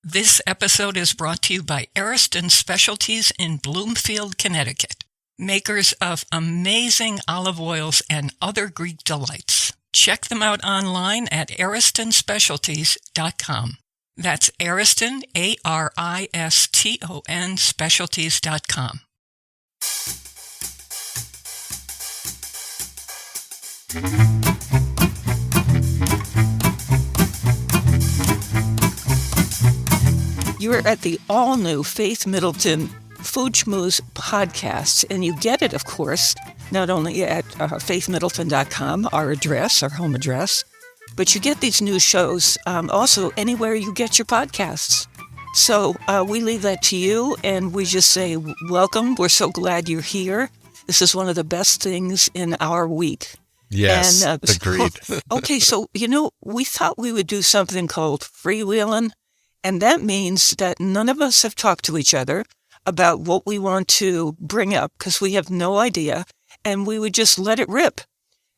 This episode is brought to you by Ariston Specialties in Bloomfield, Connecticut, makers of amazing olive oils and other Greek delights. Check them out online at aristonspecialties.com. That's Ariston, Ariston, specialties.com. You're at the all-new Faith Middleton Food Schmooze podcast, and you get it, of course, not only at faithmiddleton.com, our address, our home address, but you get these new shows also anywhere you get your podcasts. So we leave that to you, and we just say welcome. We're so glad you're here. This is one of the best things in our week. Yes, and, agreed. Okay, so, we thought we would do something called freewheeling. And that means that none of us have talked to each other about what we want to bring up because we have no idea, and we would just let it rip.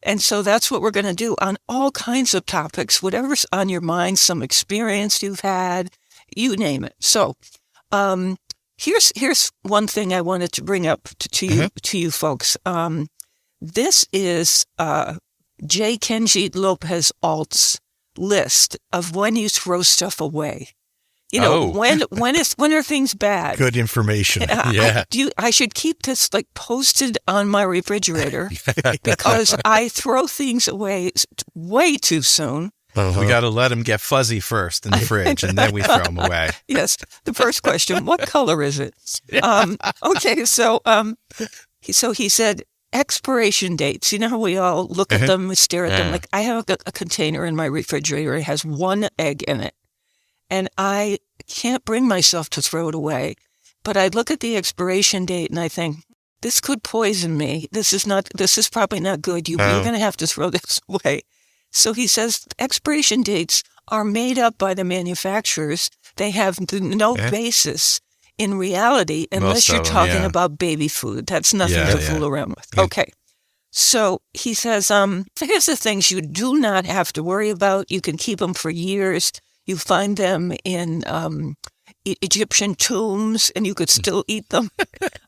And so that's what we're going to do on all kinds of topics, whatever's on your mind, some experience you've had, you name it. So here's one thing I wanted to bring up to you folks. This is J. Kenji Lopez Alt's list of when you throw stuff away. When are things bad? Good information. Yeah. I should keep this posted on my refrigerator because I throw things away way too soon. We got to let them get fuzzy first in the fridge, and then we throw them away. Yes. The first question: what color is it? Okay. So he said expiration dates. You know how we all look at them, we stare at them. Like I have a container in my refrigerator. It has one egg in it. And I can't bring myself to throw it away. But I look at the expiration date and I think, this could poison me. This is probably not good. You're going to have to throw this away. So he says expiration dates are made up by the manufacturers. They have no basis in reality unless you're talking about baby food. That's nothing to fool around with. Yeah. Okay. So he says, here's the things you do not have to worry about. You can keep them for years. You find them in Egyptian tombs, and you could still eat them.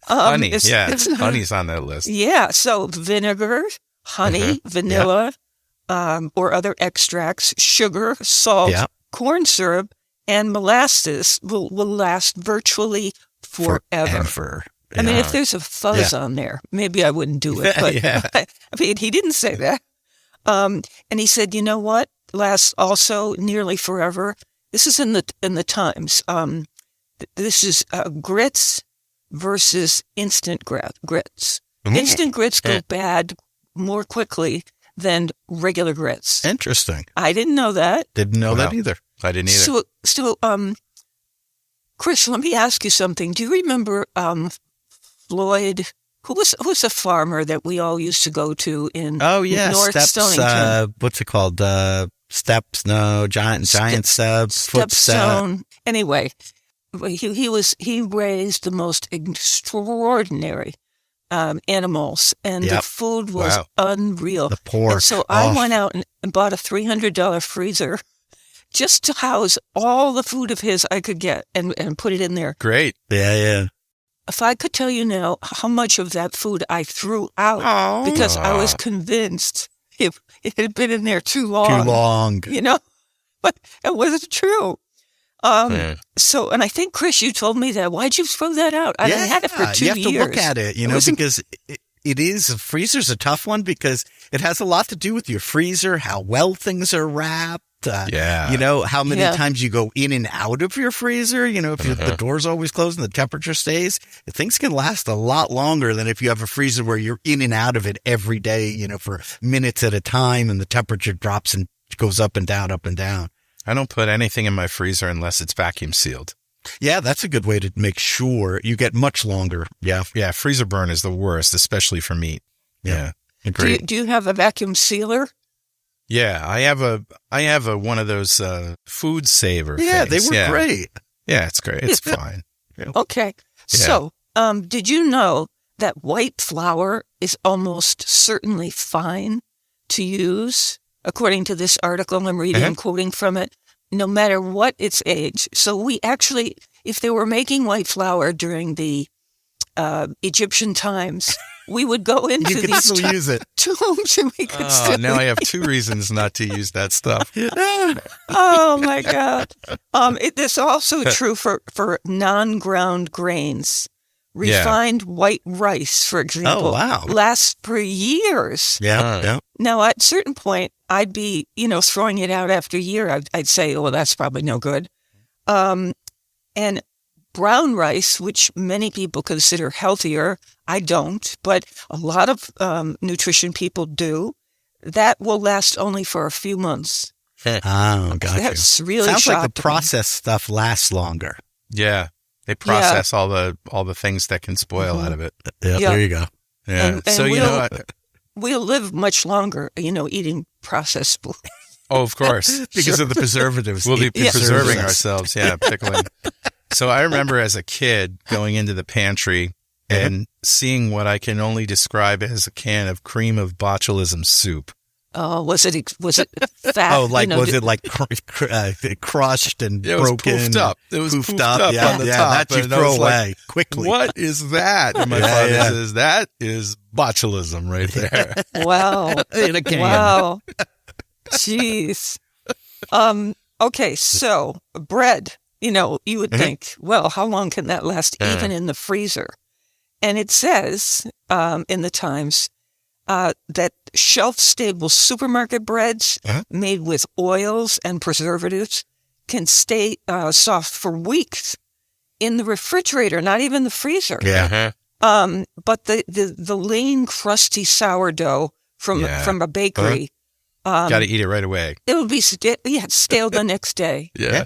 Honey, honey's on that list. Yeah, so vinegar, honey, vanilla, or other extracts, sugar, salt, corn syrup, and molasses will last virtually forever. I mean, if there's a fuzz on there, maybe I wouldn't do it. But I mean, he didn't say that. And he said, you know what? Lasts also nearly forever. This is in the Times. This is grits versus instant grits. Instant grits go bad more quickly than regular grits. Interesting. I didn't know that. Didn't know that either. I didn't either. So, Chris, let me ask you something. Do you remember Floyd? Who's a farmer that we all used to go to in North Stonington? What's it called? Giant Stepstone. Anyway, he raised the most extraordinary animals, and the food was unreal. The pork. And so I went out and bought a $300 freezer just to house all the food of his I could get and put it in there. Great. Yeah. If I could tell you now how much of that food I threw out because I was convinced it had been in there too long. But it wasn't true. So, and I think, Chris, you told me that. Why'd you throw that out? I had it for 2 years. You have to look at it, because it is, a freezer's a tough one because it has a lot to do with your freezer, how well things are wrapped. How many times you go in and out of your freezer, if the door's always closed and the temperature stays, things can last a lot longer than if you have a freezer where you're in and out of it every day, for minutes at a time and the temperature drops and goes up and down, up and down. I don't put anything in my freezer unless it's vacuum sealed. Yeah, that's a good way to make sure you get much longer. Yeah. Yeah. Freezer burn is the worst, especially for meat. Yeah. Do you have a vacuum sealer? Yeah, I have a one of those food saver things. Yeah, they were great. Yeah, it's great. It's fine. Yeah. Okay. Yeah. So, did you know that white flour is almost certainly fine to use? According to this article I'm reading, I'm quoting from it. no matter what its age. So we actually, if they were making white flour during the Egyptian times, we would go into you could these still use it. tombs and we could still now I have 2 reasons not to use that stuff. Oh my God. This is also true for non-ground grains. Refined white rice, for example, lasts for years. Yeah. Now, at a certain point, I'd be, throwing it out after a year. I'd say, oh, well, that's probably no good. And brown rice, which many people consider healthier, I don't, but a lot of nutrition people do, that will last only for a few months. Oh, gotcha. That's really Sounds shocking. like the processed stuff lasts longer. Yeah. They process all the things that can spoil out of it. Yeah, there you go. Yeah. And so, we'll live much longer, eating processed food. Oh, of course. Because of the preservatives. We'll be preserving ourselves. Yeah, pickling. So I remember as a kid going into the pantry and seeing what I can only describe as a can of cream of botulism soup. Oh, was it fat? Oh, was it like crushed and broken? Poofed up. It was poofed up on the top. That you throw away quickly. What is that? And my father says, that is botulism right there. Wow. In a can. Wow. Jeez. Okay, so bread, you would think, well, how long can that last even in the freezer? And it says in the Times that shelf-stable supermarket breads made with oils and preservatives can stay soft for weeks in the refrigerator, not even the freezer. Yeah. But the lean, crusty sourdough from a bakery, got to eat it right away. it would be stale the next day. Yeah.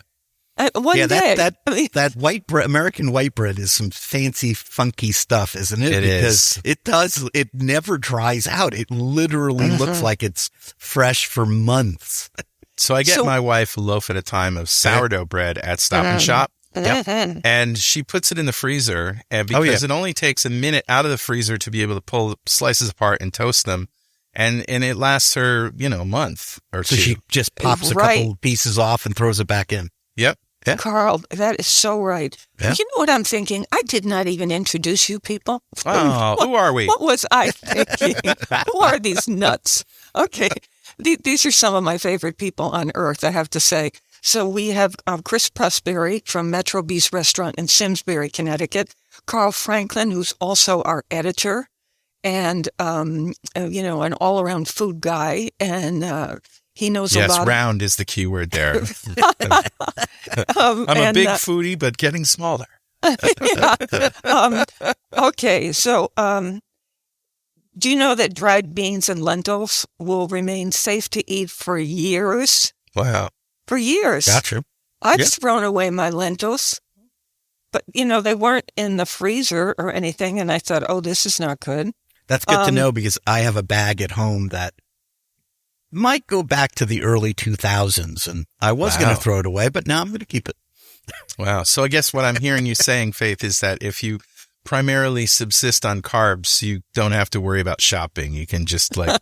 One day. That white bread, American white bread, is some fancy, funky stuff, isn't it? It is. It never dries out. It literally looks like it's fresh for months. So I get my wife a loaf at a time of sourdough bread at Stop and Shop. And she puts it in the freezer, and because it only takes a minute out of the freezer to be able to pull slices apart and toast them. And it lasts her, a month or two. So she just pops a couple pieces off and throws it back in. Yep. Yeah. Carl, that is so right. Yeah. You know what I'm thinking? I did not even introduce you people. Oh, who are we? What was I thinking? Who are these nuts? Okay. These are some of my favorite people on earth, I have to say. So we have Chris Prosperi from Metro Beast Restaurant in Simsbury, Connecticut. Carl Franklin, who's also our editor and, an all-around food guy. And he knows a lot. Yes, round is the key word there. I'm a big foodie, but getting smaller. Okay, so do you know that dried beans and lentils will remain safe to eat for years? Wow. For years. Gotcha. I've thrown away my lentils, but, they weren't in the freezer or anything, and I thought, oh, this is not good. That's good to know because I have a bag at home that might go back to the early 2000s, and I was going to throw it away, but now I'm going to keep it. Wow. So I guess what I'm hearing you saying, Faith, is that if you primarily subsist on carbs, you don't have to worry about shopping. You can just buy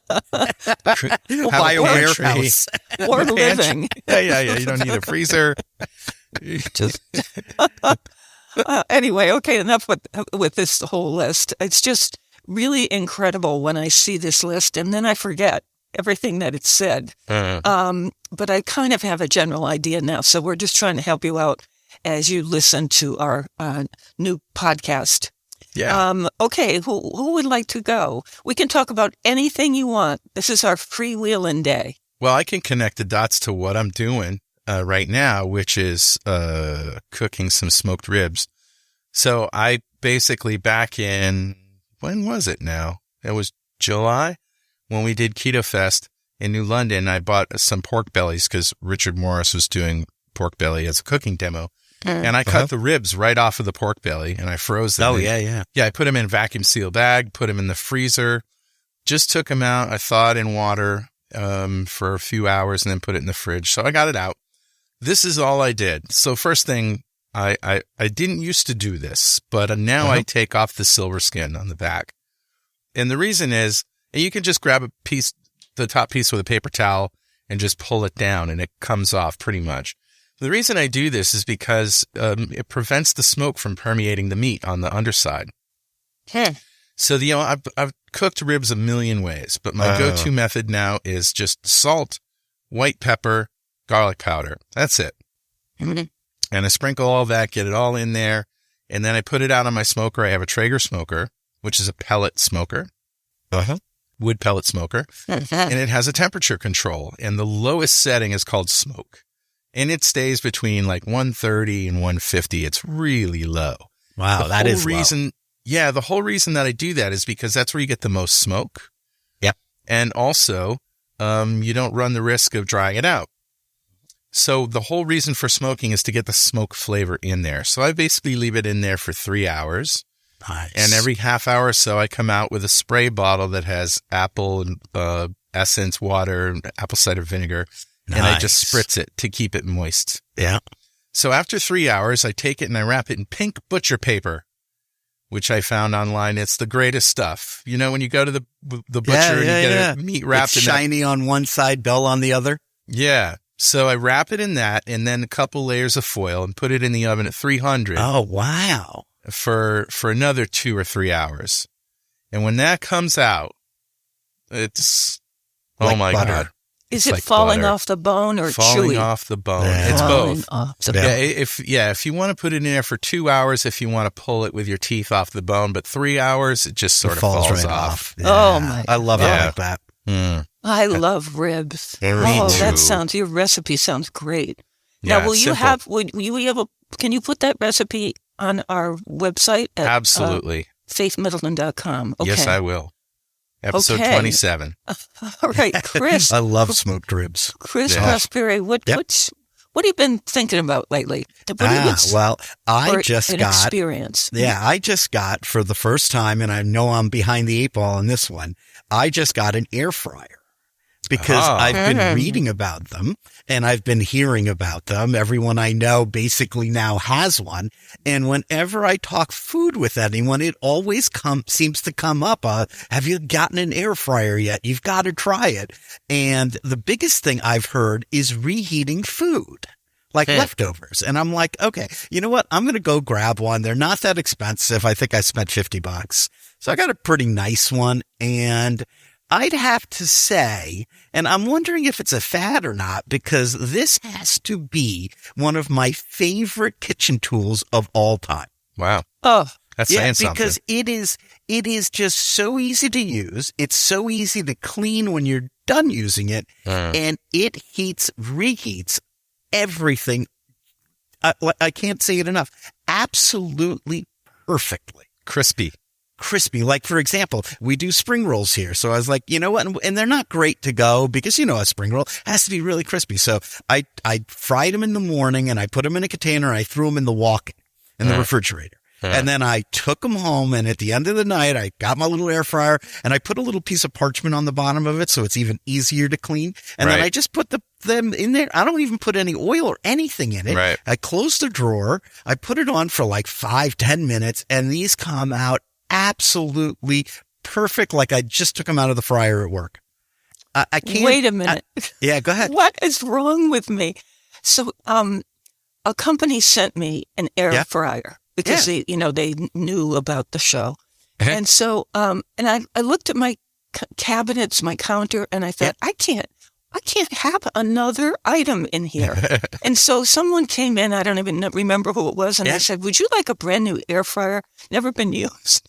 a warehouse or living. Yeah. You don't need a freezer. Anyway, okay, enough with this whole list. It's just really incredible when I see this list, and then I forget everything that it said. But I kind of have a general idea now, so we're just trying to help you out as you listen to our new podcast. Yeah. Okay, who would like to go? We can talk about anything you want. This is our free Wheelin' day. Well, I can connect the dots to what I'm doing right now, which is cooking some smoked ribs. So I basically back in, when was it now? It was July when we did Keto Fest in New London. I bought some pork bellies because Richard Morris was doing pork belly as a cooking demo. And I cut the ribs right off of the pork belly and I froze them. Oh, yeah. Yeah, I put them in a vacuum seal bag, put them in the freezer, just took them out. I thawed in water for a few hours and then put it in the fridge. So I got it out. This is all I did. So first thing, I didn't used to do this, but now I take off the silver skin on the back. And the reason is you can just grab the top piece with a paper towel and just pull it down and it comes off pretty much. The reason I do this is because it prevents the smoke from permeating the meat on the underside. So, I've cooked ribs a million ways, but my go-to method now is just salt, white pepper, garlic powder. That's it. And I sprinkle all that, get it all in there, and then I put it out on my smoker. I have a Traeger smoker, which is a pellet smoker, wood pellet smoker, and it has a temperature control, and the lowest setting is called smoke, and it stays between like 130 and 150. It's really low. Wow, that is low. Yeah, the whole reason that I do that is because that's where you get the most smoke. Yep. And also, you don't run the risk of drying it out. So the whole reason for smoking is to get the smoke flavor in there. So I basically leave it in there for 3 hours. Nice. And every half hour or so, I come out with a spray bottle that has apple and essence, water, apple cider vinegar. Nice. And I just spritz it to keep it moist. Yeah. So after 3 hours, I take it and I wrap it in pink butcher paper, which I found online. It's the greatest stuff. You know, when you go to the butcher and you get a meat wrapped in shiny on one side, dull on the other. Yeah. So I wrap it in that and then a couple layers of foil and put it in the oven at 300. Oh, wow. For another 2 or 3 hours. And when that comes out, it's, like oh my butter. God. Is it like falling off the bone or falling chewy? Off the bone. Yeah. It's both. Yeah, if you want to put it in there for 2 hours, if you want to pull it with your teeth off the bone, but 3 hours, it just sort of falls right off. Yeah. Oh my! I love it like that. I love ribs. Your recipe sounds great. Yeah, now, will you have? Can you put that recipe on our website? At, absolutely. faithmiddleton.com. Okay. Yes, I will. Episode 27. All right, Chris. I love smoked ribs. Chris Prosperi, what have you been thinking about lately? I just got experience. Yeah, I just got for the first time, and I know I'm behind the 8 ball on this one. I just got an air fryer. Because I've been reading about them and I've been hearing about them. Everyone I know basically now has one. And whenever I talk food with anyone, it always seems to come up. Have you gotten an air fryer yet? You've got to try it. And the biggest thing I've heard is reheating food. Like leftovers. And I'm like, okay, you know what? I'm going to go grab one. They're not that expensive. I think I spent $50. So I got a pretty nice one. And I'd have to say, and I'm wondering if it's a fad or not, because this has to be one of my favorite kitchen tools of all time. Wow. Oh, that's saying something. Because it is just so easy to use. It's so easy to clean when you're done using it. And it reheats everything. I can't say it enough. Absolutely perfectly. Crispy. Like, for example, we do spring rolls here. So I was like, you know what? And they're not great to go because, a spring roll has to be really crispy. So I fried them in the morning and I put them in a container. I threw them in the refrigerator. And then I took them home. And at the end of the night, I got my little air fryer and I put a little piece of parchment on the bottom of it. So it's even easier to clean. And then I just put them in there. I don't even put any oil or anything in it. Right. I closed the drawer. I put it on for like 5-10 minutes and these come out absolutely perfect, like I just took them out of the fryer at work. I can't. Wait a minute. Yeah, go ahead. What is wrong with me? So, a company sent me an air fryer because they knew about the show, and so, and I looked at my cabinets, my counter, and I thought, I can't have another item in here. And so someone came in, I don't even remember who it was, and I said, would you like a brand new air fryer? Never been used.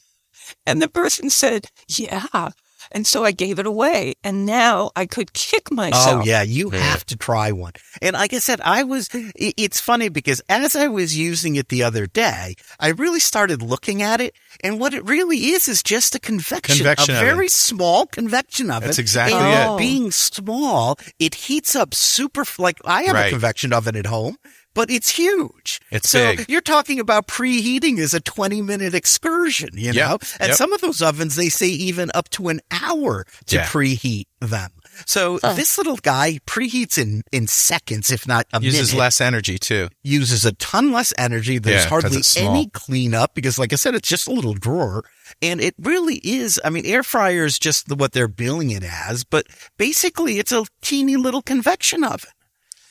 And the person said, yeah. And so I gave it away. And now I could kick myself. Oh, yeah. You have to try one. And like I said, it's funny because as I was using it the other day, I really started looking at it. And what it really is just a convection a very small convection oven. That's exactly it. it. Being small, it heats up super, like I have a convection oven at home. But it's huge. It's big. So you're talking about preheating as a 20-minute excursion, know? And some of those ovens, they say even up to an hour to preheat them. So this little guy preheats in seconds, if not a minute. Uses less energy, too. Uses a ton less energy. There's hardly any cleanup because, like I said, it's just a little drawer. And it really is. I mean, air fryer is just what they're billing it as. But basically, it's a teeny little convection oven.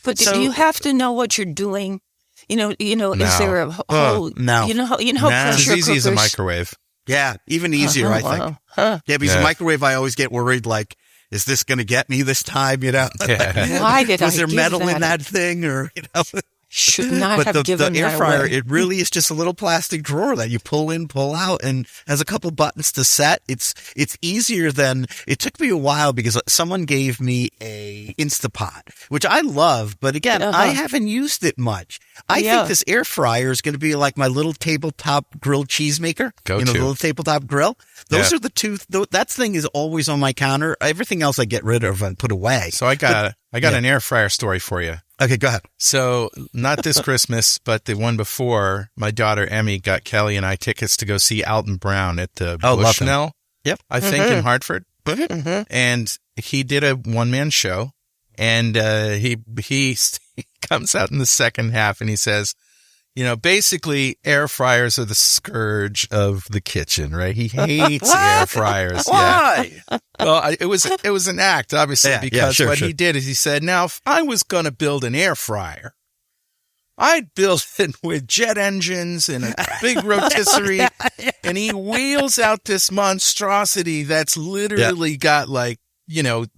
But do you have to know what you're doing? No. Is there a whole, no. It's as easy as a microwave. Yeah, even easier, I think. Yeah, because a microwave, I always get worried, like, is this going to get me this time, Why did Was I there give metal that in that thing, or, Should not have given the air that fryer, away. it really is just a little plastic drawer that you pull in, pull out, and has a couple buttons to set. It's easier than, it took me a while because someone gave me a Instapot, which I love, but again, I haven't used it much. I think this air fryer is going to be like my little tabletop grill cheese maker. The little tabletop grill. Those are the two, that thing is always on my counter. Everything else I get rid of and put away. So I got an air fryer story for you. Okay, go ahead. So not this Christmas, but the one before, my daughter Emmy got Kelly and I tickets to go see Alton Brown at the Bushnell. Yep. I think in Hartford. And he did a one-man show, and he comes out in the second half and he says, basically air fryers are the scourge of the kitchen, right? He hates air fryers. Why? Yeah. Well, it was an act, obviously, because he did is he said, now, if I was going to build an air fryer, I'd build it with jet engines and a big rotisserie. And he wheels out this monstrosity that's literally got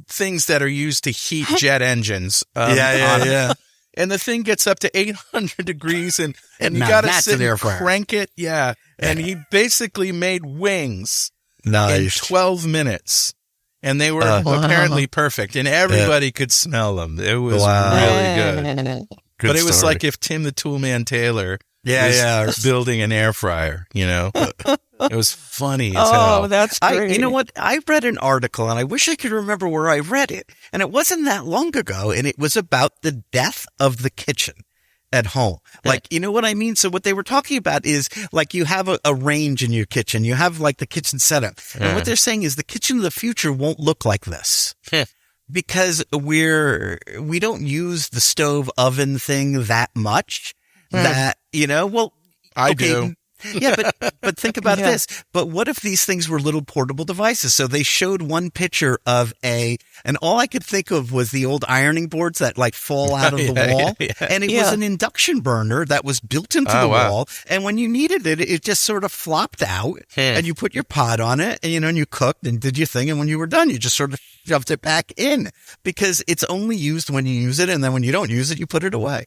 things that are used to heat jet engines. On it. And the thing gets up to 800 degrees and you got to sit and crank it. Yeah. And he basically made wings in 12 minutes. And they were apparently perfect. And everybody could smell them. It was really good. But it was like if Tim the Toolman Taylor was building an air fryer, It was funny as hell. Oh, that's great. You know what? I read an article, and I wish I could remember where I read it. And it wasn't that long ago, and it was about the death of the kitchen at home. Like, you know what I mean? So what they were talking about is, like, you have a range in your kitchen. You have, like, the kitchen setup. And what they're saying is the kitchen of the future won't look like this. Because we don't use the stove oven thing that much that, I do. Yeah, but think about this. But what if these things were little portable devices? So they showed one picture of and all I could think of was the old ironing boards that fall out of the wall. And it was an induction burner that was built into the wall. And when you needed it, it just sort of flopped out and you put your pot on it and, and you cooked and did your thing. And when you were done, you just sort of shoved it back in because it's only used when you use it. And then when you don't use it, you put it away.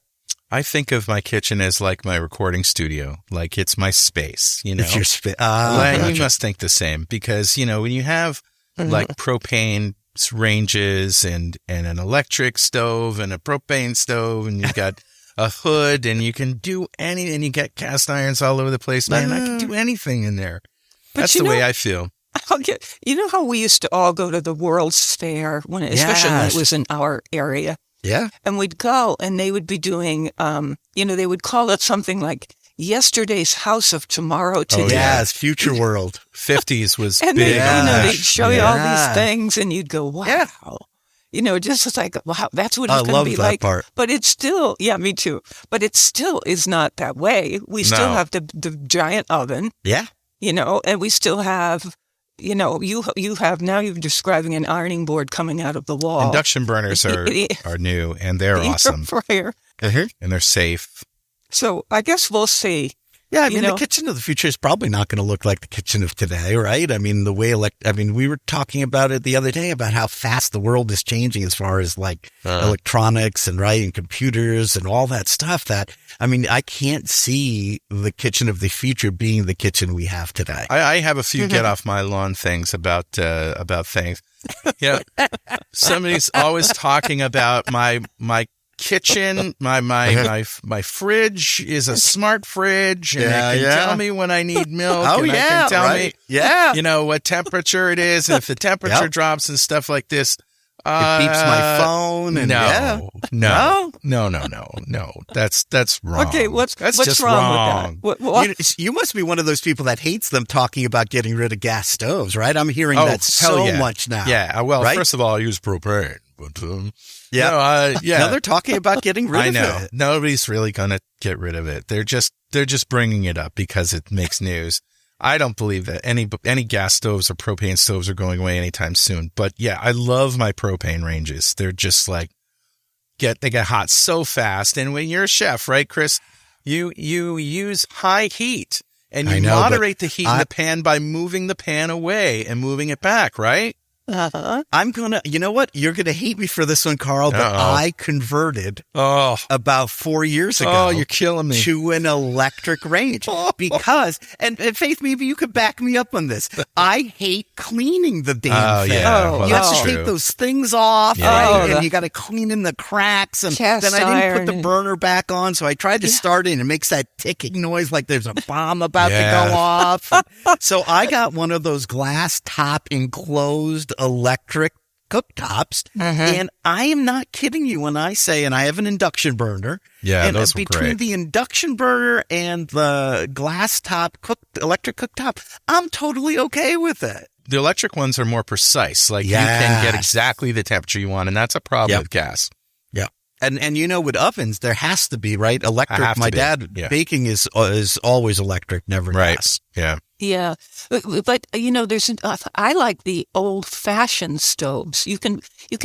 I think of my kitchen as like my recording studio, like it's my space, It's your space. You must think the same because, when you have like propane ranges and an electric stove and a propane stove and you've got a hood and you can do and you get cast irons all over the place, man, I can do anything in there. That's the way I feel. You know how we used to all go to the World's Fair, especially when it was in our area? Yeah. And we'd go and they would be doing, they would call it something like Yesterday's House of Tomorrow Today. Oh, yes, Future World. 50s was and big. They'd show you all these things and you'd go, wow. Yeah. Just like, wow, that's what it's going to be like. Part. But it's still, me too. But it still is not that way. We still have the giant oven. Yeah. And we still have... you have now you're describing an ironing board coming out of the wall. Induction burners are new and they're awesome. Fryer. And they're safe. So I guess we'll see. Yeah, I mean, the kitchen of the future is probably not going to look like the kitchen of today, right? I mean, we were talking about it the other day about how fast the world is changing as far as like electronics and computers and all that stuff I can't see the kitchen of the future being the kitchen we have today. I have a few get off my lawn things about things. Somebody's always talking about my kitchen, my fridge is a smart fridge, and it can tell me when I need milk. Oh, and it can tell me, what temperature it is, and if the temperature drops and stuff like this. It beeps my phone. And No. That's wrong. Okay, what's just wrong with that? What? You must be one of those people that hates them talking about getting rid of gas stoves, right? I'm hearing that so much now. Yeah. Well, first of all, I use propane, but Now they're talking about getting rid of it. I know. Nobody's really going to get rid of it. They're just bringing it up because it makes news. I don't believe that any gas stoves or propane stoves are going away anytime soon. But yeah, I love my propane ranges. They're just like, get hot so fast. And when you're a chef, right, Chris, you use high heat and you moderate the heat in the pan by moving the pan away and moving it back, right? I'm you know what? You're going to hate me for this one, Carl, but I converted about 4 years ago. Oh, you're killing me. To an electric range because, and Faith, maybe you could back me up on this. I hate cleaning the damn thing. Yeah. Well, you have to take those things off, right? And you got to clean in the cracks. And then I didn't put the burner back on, so I tried to start it, and it makes that ticking noise like there's a bomb about to go off. So I got one of those glass top enclosed electric cooktops, and I am not kidding you when I say, and I have an induction burner. Yeah, and those were between great. the induction burner and the glass top electric cooktop, I'm totally okay with it. The electric ones are more precise. Like you can get exactly the temperature you want, and that's a problem with gas. Yeah. And you know, with ovens, there has to be, right? Electric. My dad, baking is always electric, never gas. Yeah. Yeah. But, you know, I like the old-fashioned stoves. You can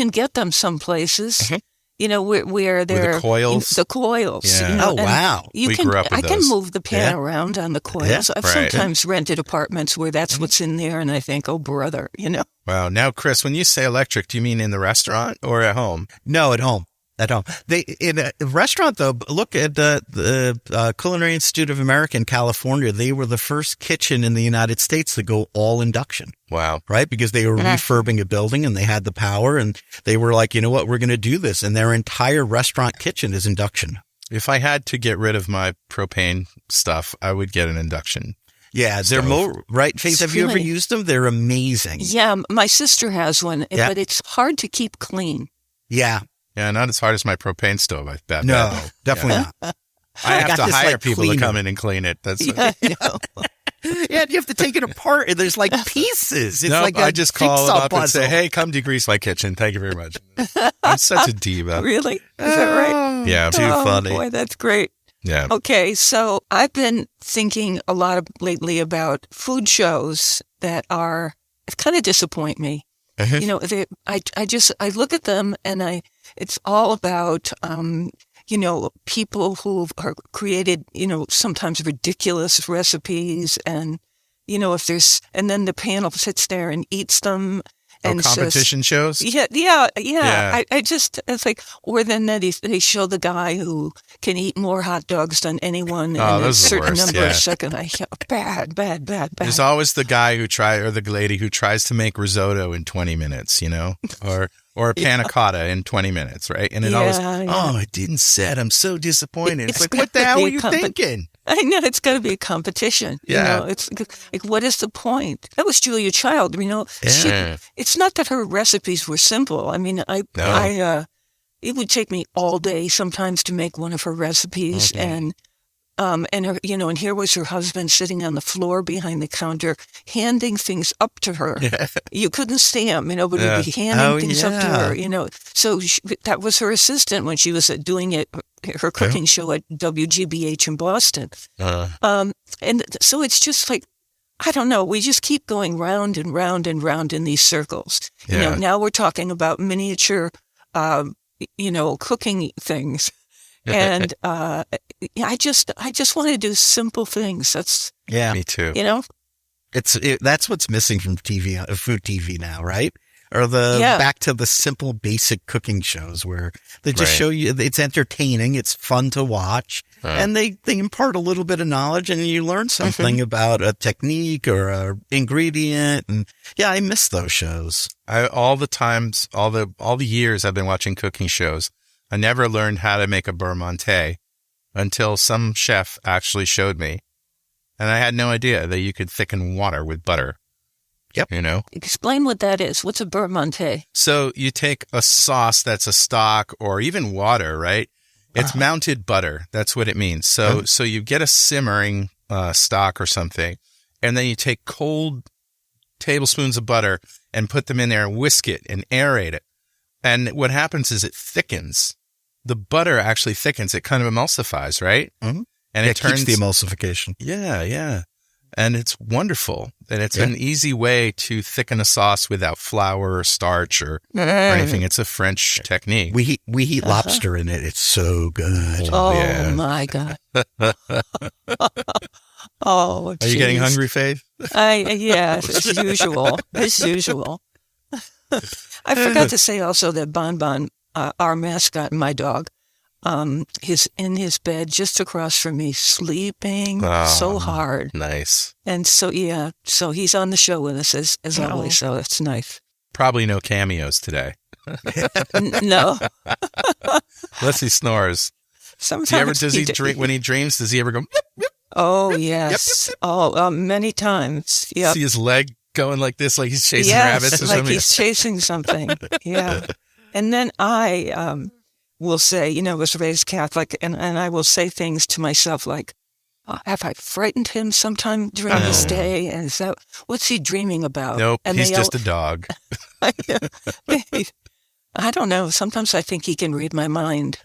get them some places, you know, where they're... With the coils? The coils. Yeah. You know, wow. We grew up with I can those. move the pan around on the coils. Yeah, I've sometimes rented apartments where that's what's in there, and I think, oh, brother, you know. Wow. Now, Chris, when you say electric, do you mean in the restaurant or at home? No, at home. At home. In a restaurant, though, look at the Culinary Institute of America in California. They were the first kitchen in the United States to go all induction. Wow. Right? Because they were refurbing a building and they had the power and they were like, you know what, we're going to do this. And their entire restaurant kitchen is induction. If I had to get rid of my propane stuff, I would get an induction. Yeah, they're more, right? Faith, have you ever used them? They're amazing. Yeah, my sister has one, but it's hard to keep clean. Yeah. Yeah, not as hard as my propane stove, I bet. No, definitely not. I have to hire people to come in and clean it. That's yeah, you have to take it apart, and there's like pieces. It's like I just call it up puzzle. and say, "Hey, come degrease my kitchen. Thank you very much." I'm such a diva. Really? Is that right? Yeah, too funny. Boy, that's great. Yeah. Okay, so I've been thinking a lot lately about food shows that kind of disappoint me. You know, I look at them and it's all about, you know, people who are created, you know, sometimes ridiculous recipes and, you know, and then the panel sits there and eats them. And competition shows? Yeah. It's like, or then they show the guy who can eat more hot dogs than anyone in a certain number of seconds. Bad. There's always the guy or the lady who tries to make risotto in 20 minutes, you know, or a panna cotta in 20 minutes, right? And it always, it didn't set. I'm so disappointed. It's like, what the hell were you thinking? I know, it's got to be a competition. Yeah. You know, it's like, what is the point? That was Julia Child, you know. It's not that her recipes were simple. I mean, it would take me all day sometimes to make one of her recipes. And her, you know, and here was her husband sitting on the floor behind the counter, handing things up to her. Yeah. You couldn't see him, you know, but he'd be handing things up to her, you know. So that was her assistant when she was doing her cooking show at WGBH in Boston. And so it's just like, I don't know, we just keep going round and round and round in these circles. You know, now we're talking about miniature, you know, cooking things. And I just want to do simple things. That's me too. You know, that's what's missing from TV, food TV now, right? Or back to the simple, basic cooking shows where they just show you it's entertaining, it's fun to watch, and they impart a little bit of knowledge, and you learn something about a technique or a ingredient. And I miss those shows. All the years I've been watching cooking shows, I never learned how to make a beurre monté until some chef actually showed me. And I had no idea that you could thicken water with butter. Yep. You know? Explain what that is. What's a beurre monté? So you take a sauce that's a stock or even water, right? It's mounted butter. That's what it means. So you get a simmering stock or something, and then you take cold tablespoons of butter and put them in there and whisk it and aerate it. And what happens is it thickens. The butter actually thickens. It kind of emulsifies, right? Mm-hmm. And it turns keeps the emulsification. Yeah. And it's wonderful. And it's an easy way to thicken a sauce without flour or starch or anything. It's a French technique. We heat lobster in it. It's so good. Oh, my God. Oh, are you getting hungry, Faith? Yeah, as usual. As usual. I forgot to say also that Bon Bon, our mascot, my dog, he's in his bed just across from me, sleeping so hard. Nice. And so, so he's on the show with us as always, so it's nice. Probably no cameos today. No. Unless he snores. Sometimes does he drink when he dreams? Does he ever go? Yip, yip, oh, yip, yes. Yip, yip. Oh, many times. Yeah. See his leg going like this, like he's chasing rabbits or like something? he's chasing something. Yeah. And then I will say, was raised Catholic, and I will say things to myself like, have I frightened him sometime during this day? And is that, what's he dreaming about? Nope, and he's just a dog. I don't know. Sometimes I think he can read my mind.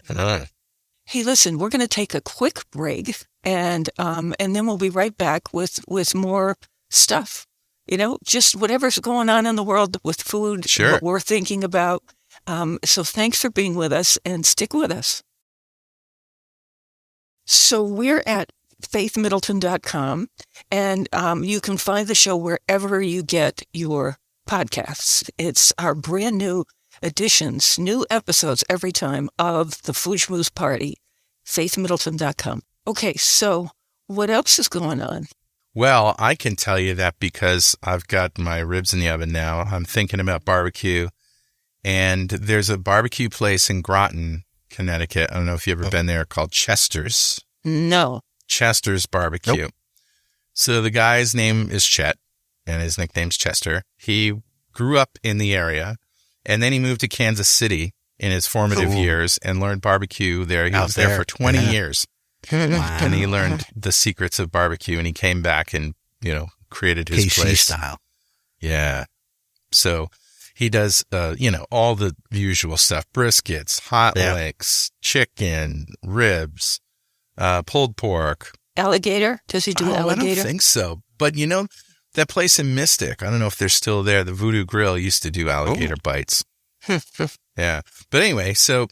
Hey, listen, we're going to take a quick break, and then we'll be right back with more stuff. Just whatever's going on in the world with food, what we're thinking about. So thanks for being with us, and stick with us. So we're at faithmiddleton.com, and you can find the show wherever you get your podcasts. It's our brand new editions, new episodes every time of the Food Schmooze Party, faithmiddleton.com. Okay, so what else is going on? Well, I can tell you that because I've got my ribs in the oven now. I'm thinking about barbecue, and there's a barbecue place in Groton, Connecticut. I don't know if you've ever been there, called Chester's. No. Chester's Barbecue. Nope. So the guy's name is Chet, and his nickname's Chester. He grew up in the area, and then he moved to Kansas City in his formative years and learned barbecue there. He was there for 20 years. Wow. And he learned the secrets of barbecue, and he came back and, created his KC place. style. Yeah. So he does, all the usual stuff: briskets, hot legs, chicken, ribs, pulled pork. Alligator? Does he do alligator? I don't think so. But, that place in Mystic, I don't know if they're still there. The Voodoo Grill used to do alligator bites. Yeah. But anyway, so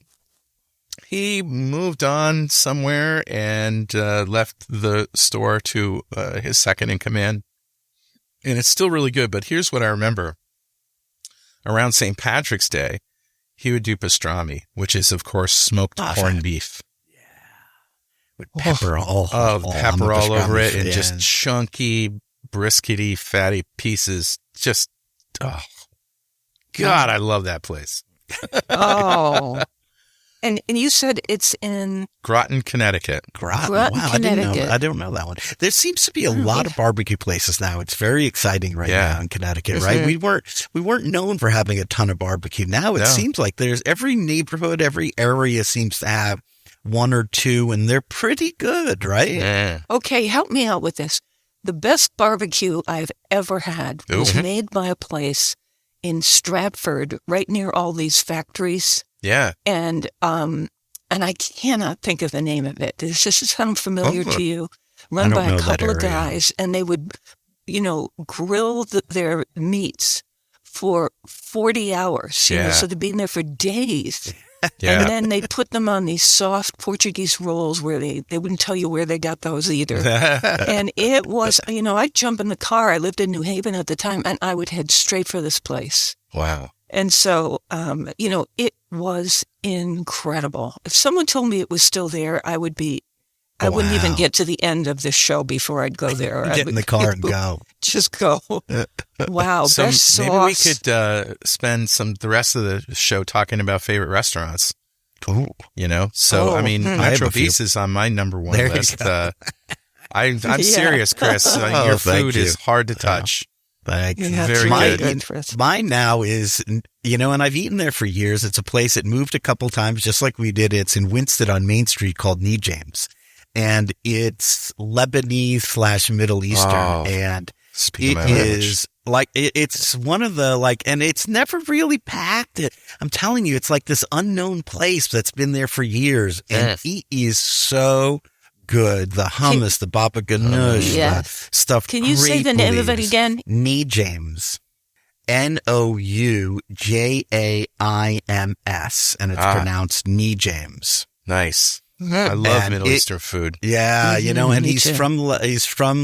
he moved on somewhere and left the store to his second in command. And it's still really good. But here's what I remember. Around St. Patrick's Day, he would do pastrami, which is, of course, smoked corned beef. Yeah. With pepper all over it, and just chunky, briskety, fatty pieces. Just, God, I love that place. And you said it's in Groton, Connecticut. Groton, wow, Connecticut. I didn't know that one. There seems to be a lot of barbecue places now. It's very exciting right now in Connecticut, right? We weren't known for having a ton of barbecue. Now it seems like there's every neighborhood, every area seems to have one or two, and they're pretty good, right? Yeah. Okay, help me out with this. The best barbecue I've ever had was made by a place in Stratford, right near all these factories. Yeah. And I cannot think of the name of it. Does this sound familiar to you? Run by a couple of guys, and they would, grill their meats for 40 hours. So they'd be in there for days. Yeah. And then they'd put them on these soft Portuguese rolls where they wouldn't tell you where they got those either. And it was, I'd jump in the car. I lived in New Haven at the time, and I would head straight for this place. Wow. And so, it was incredible. If someone told me it was still there, I wouldn't even get to the end of the show before I'd go there. Get in the car and go. Just go. Wow. So best sauce. Maybe we could spend the rest of the show talking about favorite restaurants. Ooh. Metro Beast is on my number one list. I'm serious, Chris. Your food is hard to touch. Thanks. Very good. Mine now is, and I've eaten there for years. It's a place that moved a couple times, just like we did. It's in Winston on Main Street called Knee James. And it's Lebanese / Middle Eastern. And it is it's one of the and it's never really packed. I'm telling you, it's like this unknown place that's been there for years. And it is so good. The hummus, the baba ganoush, the stuffed Can you say the name of it again? Noujames. Noujaams, and it's pronounced Noujames. Nice. I love Middle Eastern food. Yeah, and he's from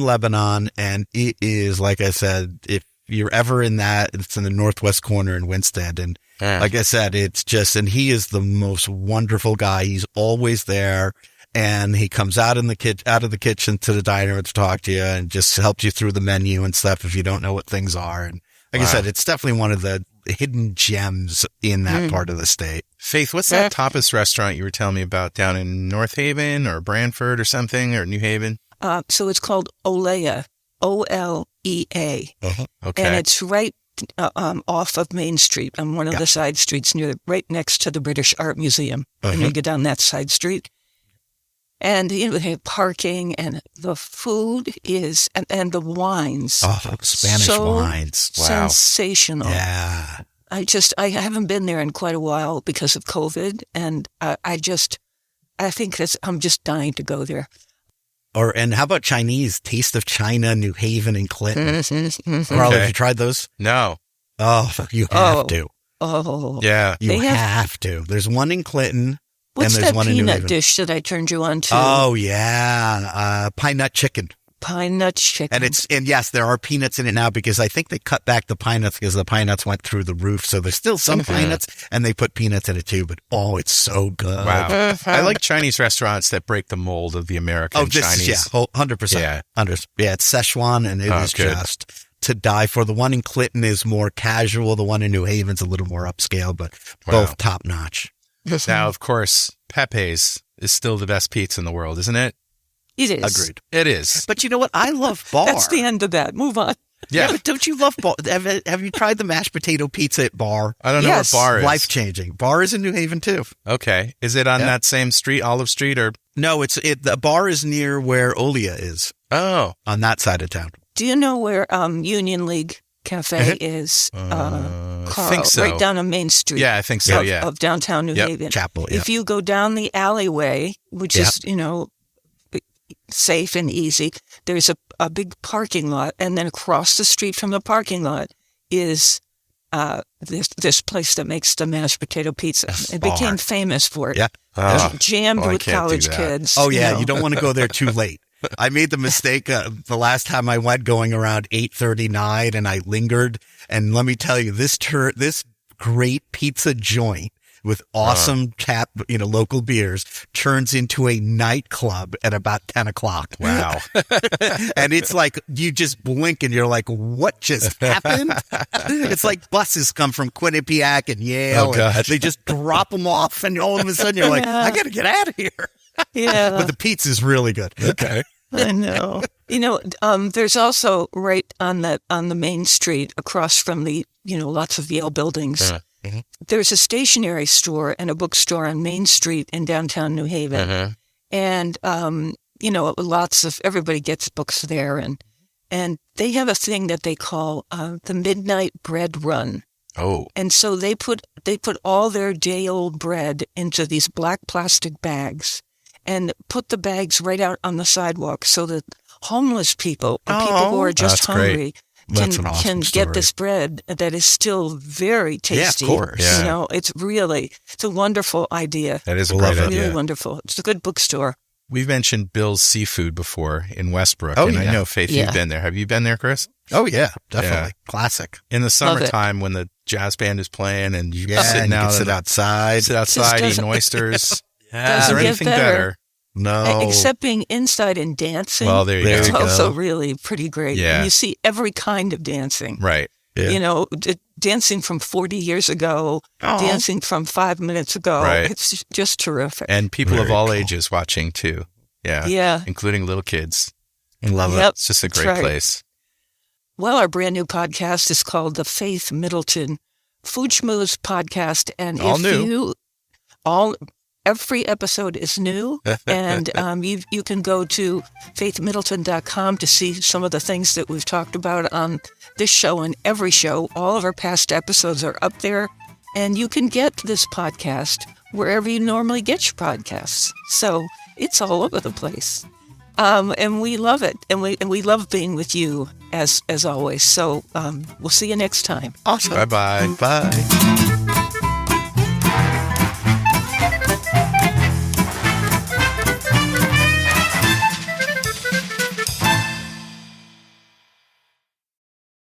Lebanon, and it is, like I said, if you're ever in that, it's in the northwest corner in Winstead, and like I said, it's just, and he is the most wonderful guy. He's always there, and he comes out of the kitchen to the diner to talk to you, and just helps you through the menu and stuff if you don't know what things are. And like I said, it's definitely one of the hidden gems in that part of the state. Faith, what's that tapas restaurant you were telling me about down in North Haven or Branford or something, or New Haven? So it's called Olea, Olea. Okay. And it's right off of Main Street on one of the side streets right next to the British Art Museum. And you get down that side street. And they have parking, and the food is, and the wines. Oh, Spanish wines. Wow. Sensational. Yeah. I haven't been there in quite a while because of COVID, and I think I'm just dying to go there. And how about Chinese? Taste of China, New Haven, and Clinton. Carl, have you tried those? No. Oh, you have to. Oh. Yeah. You have to. There's one in Clinton. What's and there's that one in New peanut Haven. dish that I turned you on to? Oh, yeah. Pine nut chicken. Pine nut chicken. And yes, there are peanuts in it now because I think they cut back the pine nuts because the pine nuts went through the roof. So there's still some pine nuts, and they put peanuts in it too. But it's so good. Wow. I like Chinese restaurants that break the mold of the American Chinese. 100%. Yeah. It's Szechuan, and it is good. just to die for. The one in Clinton is more casual. The one in New Haven's a little more upscale, but both top notch. Now, of course, Pepe's is still the best pizza in the world, isn't it? It is. Agreed. It is. But you know what? I love Bar. That's the end of that. Move on. Yeah, but don't you love Bar? Have you tried the mashed potato pizza at Bar? I don't know what Bar is. Life-changing. Bar is in New Haven, too. Okay. Is it on that same street, Olive Street, or? No, the Bar is near where Olea is. Oh. On that side of town. Do you know where Union League Cafe is? I Carl, think so. right down on Main Street. Yeah, I think so, of downtown New Haven. Chapel, If you go down the alleyway, which is, safe and easy, there's a big parking lot, and then across the street from the parking lot is this place that makes the mashed potato pizza. It became famous for it. Yeah. Jammed with college kids. Oh, yeah. You don't want to go there too late. I made the mistake the last time I went going around 8:39, and I lingered. And let me tell you, this great pizza joint with awesome local beers turns into a nightclub at about 10 o'clock. Wow. And it's like, you just blink and you're like, what just happened? It's like buses come from Quinnipiac and Yale. Oh, God. And they just drop them off, and all of a sudden you're like, I got to get out of here. Yeah. But the pizza's really good. Okay. I know. There's also right on the main street across from the, lots of Yale buildings. There's a stationery store and a bookstore on Main Street in downtown New Haven. And, everybody gets books there, and they have a thing that they call the Midnight Bread Run. Oh. And so they put all their day-old bread into these black plastic bags and put the bags right out on the sidewalk so that homeless people or people who are just hungry can get this bread that is still very tasty. Yeah, of course. Yeah. It's a wonderful idea. That is a great idea. Really wonderful. It's a good bookstore. We've mentioned Bill's Seafood before in Westbrook, I know, Faith, you've been there. Have you been there, Chris? Oh, yeah, definitely. Yeah. Classic. In the summertime when the jazz band is playing and you sit outside. Eating oysters. Yeah. Is there anything better? No. Except being inside and dancing. Well, there you go. It's also really pretty great. Yeah. And you see every kind of dancing. Right. Yeah. Dancing from 40 years ago, dancing from 5 minutes ago. Right. It's just terrific. And people of all ages watching too. Yeah. Yeah. Including little kids. I love it. It's just a great place. Well, our brand new podcast is called the Faith Middleton Food Schmooze Podcast. And every episode is new, and you can go to faithmiddleton.com to see some of the things that we've talked about on this show and every show. All of our past episodes are up there, and you can get this podcast wherever you normally get your podcasts. So it's all over the place. And we love it. And we love being with you as always. So we'll see you next time. Awesome. Bye-bye. Bye.